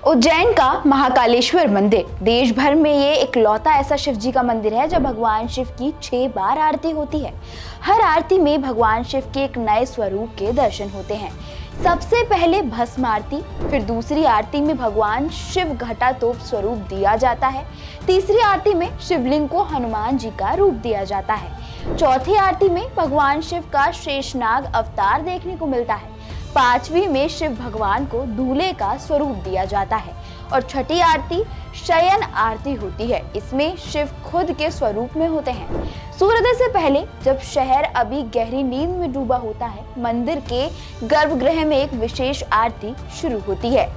उज्जैन का महाकालेश्वर मंदिर देश भर में ये इकलौता ऐसा शिव जी का मंदिर है जब भगवान शिव की 6 बार आरती होती है। हर आरती में भगवान शिव के एक नए स्वरूप के दर्शन होते हैं। सबसे पहले भस्म आरती, फिर दूसरी आरती में भगवान शिव घटातोप स्वरूप दिया जाता है। तीसरी आरती में शिवलिंग को हनुमान जी का रूप दिया जाता है। चौथी आरती में भगवान शिव का शेषनाग अवतार देखने को मिलता है। पांचवी में शिव भगवान को दूल्हे का स्वरूप दिया जाता है और छठी आरती शयन आरती होती है। इसमें शिव खुद के स्वरूप में होते हैं। सूर्योदय से पहले जब शहर अभी गहरी नींद में डूबा होता है, मंदिर के गर्भगृह में एक विशेष आरती शुरू होती है,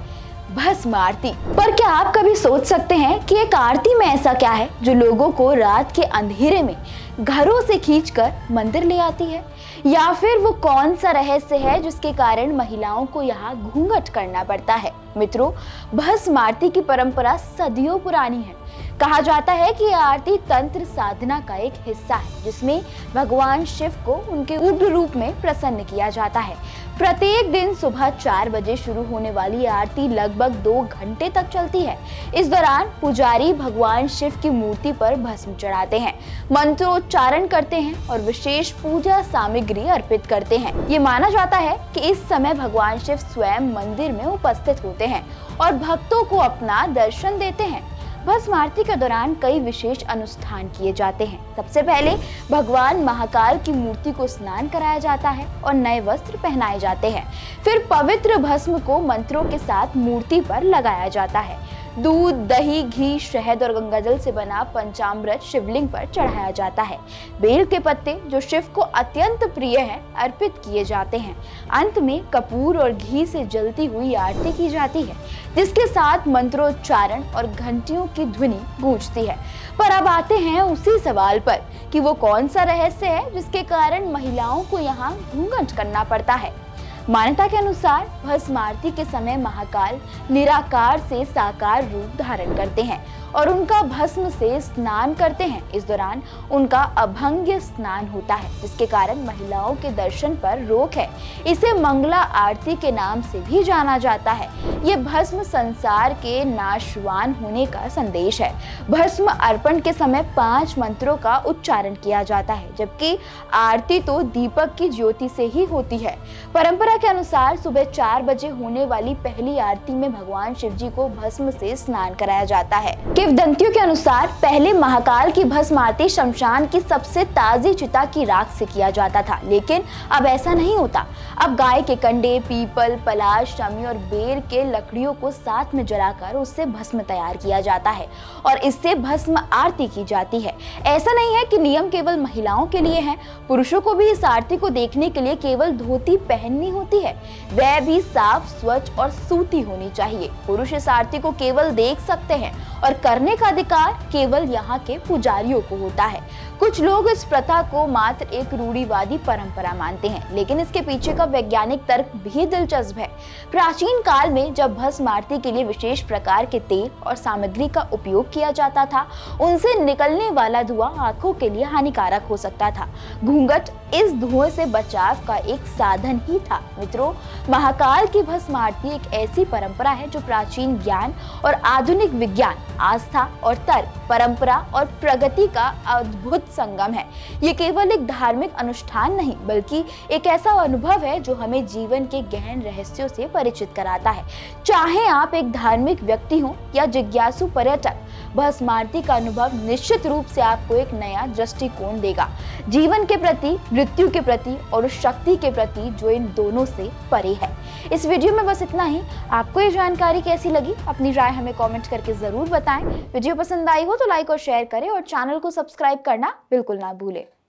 भस्म आरती। पर क्या आप कभी सोच सकते हैं कि एक आरती में ऐसा क्या है जो लोगों को रात के अंधेरे में घरों से खींचकर मंदिर ले आती है, या फिर वो कौन सा रहस्य है जिसके कारण महिलाओं को यहाँ घूंघट करना पड़ता है। मित्रों, भस्म आरती की परंपरा सदियों पुरानी है। कहा जाता है कि यह आरती तंत्र साधना का एक हिस्सा है जिसमें भगवान शिव को उनके उग्र रूप में प्रसन्न किया जाता है। प्रत्येक दिन सुबह 4 बजे शुरू होने वाली आरती लगभग 2 घंटे तक चलती है। इस दौरान पुजारी भगवान शिव की मूर्ति पर भस्म चढ़ाते हैं, मंत्रोच्चारण करते हैं और विशेष पूजा सामग्री अर्पित करते हैं। ये माना जाता है कि इस समय भगवान शिव स्वयं मंदिर में उपस्थित होते हैं और भक्तों को अपना दर्शन देते हैं। भस्म आरती के दौरान कई विशेष अनुष्ठान किए जाते हैं। सबसे पहले भगवान महाकाल की मूर्ति को स्नान कराया जाता है और नए वस्त्र पहनाए जाते हैं। फिर पवित्र भस्म को मंत्रों के साथ मूर्ति पर लगाया जाता है। दूध, दही, घी, शहद और गंगाजल से बना पंचामृत शिवलिंग पर चढ़ाया जाता है। बेल के पत्ते, जो शिव को अत्यंत प्रिय हैं, अर्पित किए जाते हैं। अंत में कपूर और घी से जलती हुई आरती की जाती है, जिसके साथ मंत्रोच्चारण और घंटियों की ध्वनि गूंजती है। पर अब आते हैं उसी सवाल पर कि वो कौन सा रहस्य है जिसके कारण महिलाओं को यहाँ घूंघट करना पड़ता है। मान्यता के अनुसार भस्म आरती के समय महाकाल निराकार से साकार रूप धारण करते हैं और उनका भस्म से स्नान करते हैं। इस दौरान उनका अभंग्य स्नान होता है, जिसके कारण महिलाओं के दर्शन पर रोक है। इसे मंगला आरती के नाम से भी जाना जाता है। ये भस्म संसार के नाशवान होने का संदेश है। भस्म अर्पण के समय 5 मंत्रों का उच्चारण किया जाता है, जबकि आरती तो दीपक की ज्योति से ही होती है। परंपरा के अनुसार सुबह 4 बजे होने वाली पहली आरती में भगवान शिव जी को भस्म से स्नान कराया जाता है। किंवदंतियों के अनुसार पहले महाकाल की भस्म आरती शमशान की सबसे ताजी चिता की राख से किया जाता था, लेकिन अब ऐसा नहीं होता। अब गाय के कंडे, पीपल, पलाश, शमी और बेर के लकड़ियों को साथ में जलाकर उससे भस्म तैयार किया जाता है और इससे भस्म आरती की जाती है। ऐसा नहीं है कि नियम केवल महिलाओं के लिए है, पुरुषों को भी इस आरती को देखने के लिए केवल धोती पहननी होती है। वह भी साफ, स्वच्छ और सूती होनी चाहिए। पुरुष इस आरती को केवल देख सकते हैं और करने का अधिकार केवल यहाँ के पुजारियों को होता है। कुछ लोग इस प्रथा को मात्र एक रूढ़िवादी परंपरा मानते हैं, लेकिन इसके पीछे का वैज्ञानिक तर्क भी दिलचस्प है। प्राचीन काल में जब भस्म आरती के लिए विशेष प्रकार के तेल और सामग्री का उपयोग किया जाता था, उनसे निकलने वाला धुआं आंखों के लिए हानिकारक हो सकता था। घूंघट इस धुएं से बचाव का एक साधन ही था। मित्रों, महाकाल की भस्म आरती एक ऐसी परंपरा है जो प्राचीन ज्ञान और आधुनिक विज्ञान, आस्था और तर्क, परंपरा और प्रगति का अद्भुत संगम है। ये केवल एक धार्मिक अनुष्ठान नहीं, बल्कि एक ऐसा अनुभव है जो हमें जीवन के गहन रहस्यों से परिचित कराता है। चाहे आप एक धार्मिक व्यक्ति हो या जिज्ञासु पर्यटक, भस्म आरती का अनुभव निश्चित रूप से आपको एक नया दृष्टिकोण देगा, जीवन के प्रति, मृत्यु के प्रति और उस शक्ति के प्रति जो इन दोनों से परे है। इस वीडियो में बस इतना ही। आपको ये जानकारी कैसी लगी, अपनी राय हमें कमेंट करके जरूर बताएं। वीडियो पसंद आई हो तो लाइक और शेयर करें और चैनल को सब्सक्राइब करना बिल्कुल ना भूलें।